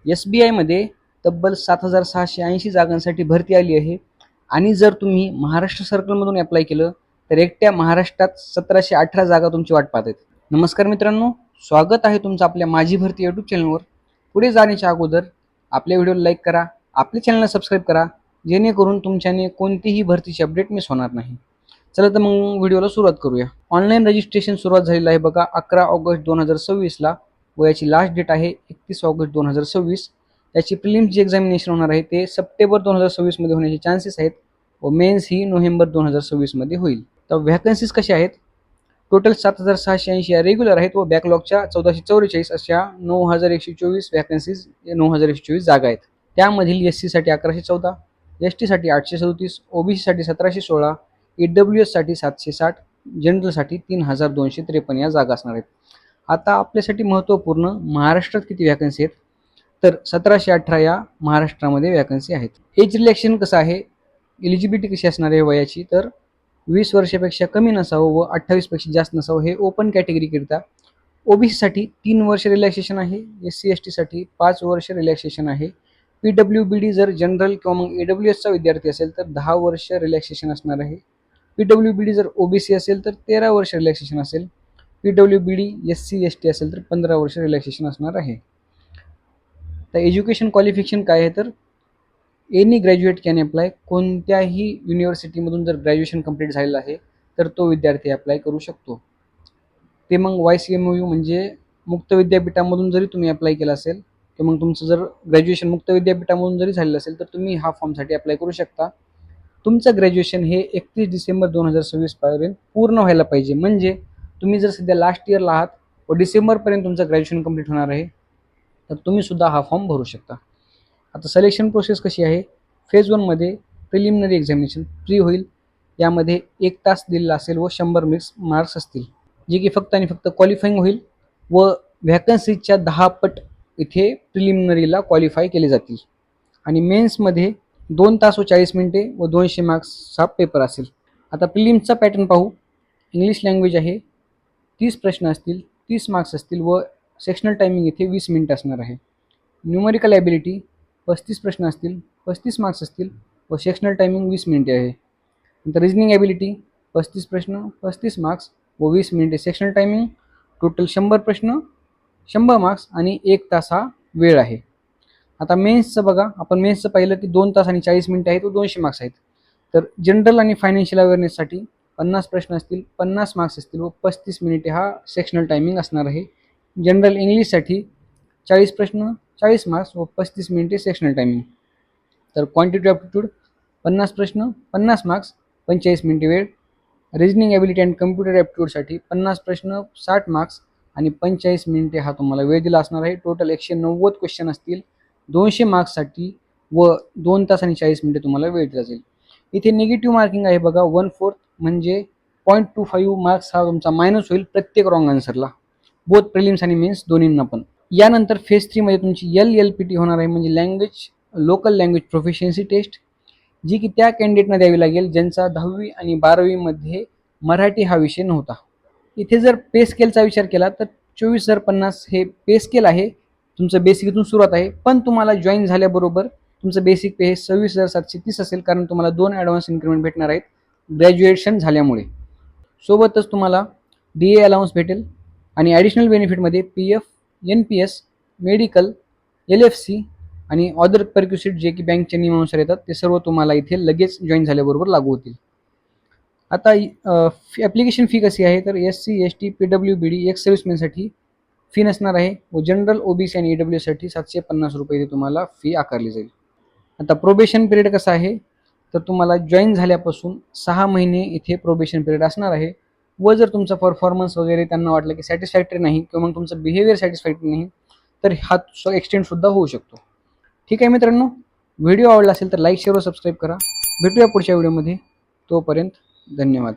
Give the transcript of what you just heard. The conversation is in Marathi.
SBIमध्ये तब्बल 7,680 जागांसाठी भरती आली आहे आणि जर तुम्ही महाराष्ट्र सर्कलमधून अप्लाय केलं तर एकट्या महाराष्ट्रात 1718 जागा तुमची वाट पाहत आहेत. नमस्कार मित्रांनो, स्वागत आहे तुमचं आपल्या माझी भरती यूट्यूब चॅनलवर. पुढे जाण्याच्या अगोदर आपल्या व्हिडिओला लाईक करा, आपल्या चॅनलला सबस्क्राईब करा, जेणेकरून तुमच्याने कोणतीही भरतीची अपडेट मिस होणार नाही. चला तर मग व्हिडिओला सुरुवात करूया. ऑनलाईन रजिस्ट्रेशन सुरुवात झालेलं आहे बघा 11 ऑगस्ट 2026ला व याची लास्ट डेट आहे 31 ऑगस्ट 2026. याची प्रिलिम्सची एक्झामिनेशन होणार आहे ते सप्टेंबर 2026 मध्ये होण्याचे चान्सेस आहेत व मेन्स ही नोव्हेंबर 2026 मध्ये होईल. तर व्हॅकन्सीज कशा आहेत? टोटल 7,680 या रेग्युलर आहेत व बॅकलॉगच्या 1444 अशा 9,124 व्हॅकन्सीज 9,124 जागा आहेत. त्यामधील SC साठी 1114, ST साठी 837, OBC साठी 1716, EWS साठी 760, जनरलसाठी 3,253 या जागा असणार आहेत. आता आपल्यासाठी महत्त्वपूर्ण महाराष्ट्रात किती व्हॅकन्सी आहेत तर 1718 या महाराष्ट्रामध्ये व्हॅकन्सी आहेत. एज रिलॅक्सेशन कसं आहे, एलिजिबिलिटी कशी असणार आहे वयाची तर 20 वर्षापेक्षा कमी नसावं व 28 पेक्षा जास्त नसावं हे ओपन कॅटेगरीकरिता. OBC साठी 3 वर्ष रिलॅक्सेशन आहे, SC ST साठी 5 वर्ष रिलॅक्सेशन आहे. PWBD जर जनरल किंवा मग EWS चा विद्यार्थी असेल तर 10 वर्ष रिलॅक्सेशन असणार आहे. PWBD जर OBC असेल तर 13 वर्ष रिलॅक्सेशन असेल. PWBD SC ST असेल तर 15 वर्ष रिलॅक्सेशन असणार आहे. तर एज्युकेशन क्वालिफिकेशन काय आहे तर एनी ग्रॅज्युएट कॅन अप्लाय. कोणत्याही युनिव्हर्सिटीमधून जर ग्रॅज्युएशन कंप्लीट झालेलं आहे तर तो विद्यार्थी अप्लाय करू शकतो. ते मग YCMU म्हणजे मुक्त विद्यापीठामधून जरी तुम्ही अप्लाय केला असेल किंवा मग तुमचं जर ग्रॅज्युएशन मुक्त विद्यापीठामधून जरी झालेलं असेल तर तुम्ही हा फॉर्मसाठी अप्लाय करू शकता. तुमचं ग्रॅज्युएशन हे 31 डिसेंबर 2026 पर्यंत पूर्ण व्हायला पाहिजे. म्हणजे तुम्ही जर सध्या लास्ट इयरला आहात व डिसेंबरपर्यंत तुमचं ग्रॅज्युएशन कंप्लीट होणार आहे तर तुम्ही सुद्धा हा फॉर्म भरू शकता. आता सिलेक्शन प्रोसेस कशी आहे? फेज 1 मध्ये प्रिलिमिनरी एक्झामिनेशन फ्री होईल. यामध्ये 1 तास दिलेला असेल व 100 मार्क्स असतील, जे की फक्त आणि फक्त क्वालिफाईंग होईल व व्हॅकन्सीच्या 10 पट इथे प्रिलिमिनरीला क्वालिफाय केले जातील. आणि मेन्समध्ये 2 तास व 40 मिनिटे व 200 मार्क्सचा पेपर असेल. आता प्रिलिम्सचा पॅटर्न पाहू. इंग्लिश लँग्वेज आहे, 30 प्रश्न असतील, 30 मार्क्स असतील व सेक्शनल टायमिंग इथे 20 मिनिट असणार आहे. न्यूमरिकल ॲबिलिटी 35 प्रश्न असतील, 35 मार्क्स असतील व सेक्शनल टायमिंग 20 मिनिटे आहे. नंतर रिजनिंग ॲबिलिटी 35 प्रश्न, 35 मार्क्स व 20 मिनिटे सेक्शनल टायमिंग. टोटल 100 प्रश्न, 100 मार्क्स आणि 1 तास हा वेळ आहे. आता मेन्सचं बघा, आपण मेन्सचं पाहिलं की 2 तास आणि 40 मिनिटं आहेत व 200 मार्क्स आहेत. तर जनरल आणि फायनान्शियल अवेअरनेससाठी 50 प्रश्न असतील, 50 मार्क्स असतील व 35 मिनिटे हा सेक्शनल टायमिंग असणार आहे. जनरल इंग्लिशसाठी 40 प्रश्न, 40 मार्क्स व 35 मिनिटे सेक्शनल टायमिंग. तर क्वांटिटी ॲप्टिट्यूड 50 प्रश्न, 50 मार्क्स, 45 मिनिटे वेळ. रिजनिंग ॲबिलिटी अँड कम्प्युटर ॲप्टिट्यूडसाठी 50 प्रश्न, 60 मार्क्स आणि 45 मिनिटे हा तुम्हाला वेळ दिला असणार आहे. टोटल 190 क्वेश्चन असतील 200 मार्क्ससाठी व 2 तास आणि 40 मिनिटे तुम्हाला वेळ दिला जाईल. इथे निगेटिव्ह मार्किंग आहे बघा 1/4 म्हणजे 0.25 मार्क्स हा तुमचा मायनस होईल प्रत्येक रॉंग आन्सरला, बोथ प्रिलिम्स आणि मेन्स दोन्हींना पण. यानंतर फेज 3 मध्ये तुमची LLPT होणार आहे, म्हणजे language local language proficiency test, जी की त्या कॅन्डिडेटना द्यावी लागेल ज्यांचा 10वी आणि 12वी मध्ये मराठी हा विषय नव्हता. इथे जर पे स्केलचा विचार केला तर 24,050 हे पे स्केल आहे. तुमचं बेसिक इथून सुरुवात आहे, पण तुम्हाला जॉईन झाल्याबरोबर तुमचं बेसिक पे हे 26,730 असेल, कारण तुम्हाला 2 ॲडव्हान्स इन्क्रीमेंट भेटणार आहेत ग्रॅज्युएशन झाल्यामुळे. सोबतच तुम्हाला DA अलाउन्स भेटेल आणि ॲडिशनल बेनिफिटमध्ये PF, NPS, मेडिकल, LFC आणि अदर परक्युसिट जे की बँकच्या नियमानुसार येतात ते सर्व तुम्हाला इथे लगेच जॉईन झाल्याबरोबर लागू होतील. आता ॲप्लिकेशन फी कशी आहे तर SC ST PWBD एक्स सर्व्हिसमॅनसाठी फी नसणार आहे व जनरल OBC आणि EWS साठी 750 रुपये तुम्हाला फी आकारली जाईल. आता प्रोबेशन पिरियड कसा आहे तर तुम्हाला जॉईन झाल्यापासून 6 महिने इथे प्रोबेशन पिरियड असणार आहे व जर तुमचा परफॉर्मन्स वगैरे त्यांना वाटलं की सॅटिस्फॅक्टरी नाही किंवा मग तुमचं बिहेवियर सॅटिस्फॅक्टरी नाही तर हा एक्सटेंड सुद्धा होऊ शकतो. ठीक आहे मित्रांनो, व्हिडिओ आवडला असेल तर लाईक, शेअर व सबस्क्राईब करा. भेटूया पुढच्या व्हिडिओमध्ये. तोपर्यंत धन्यवाद.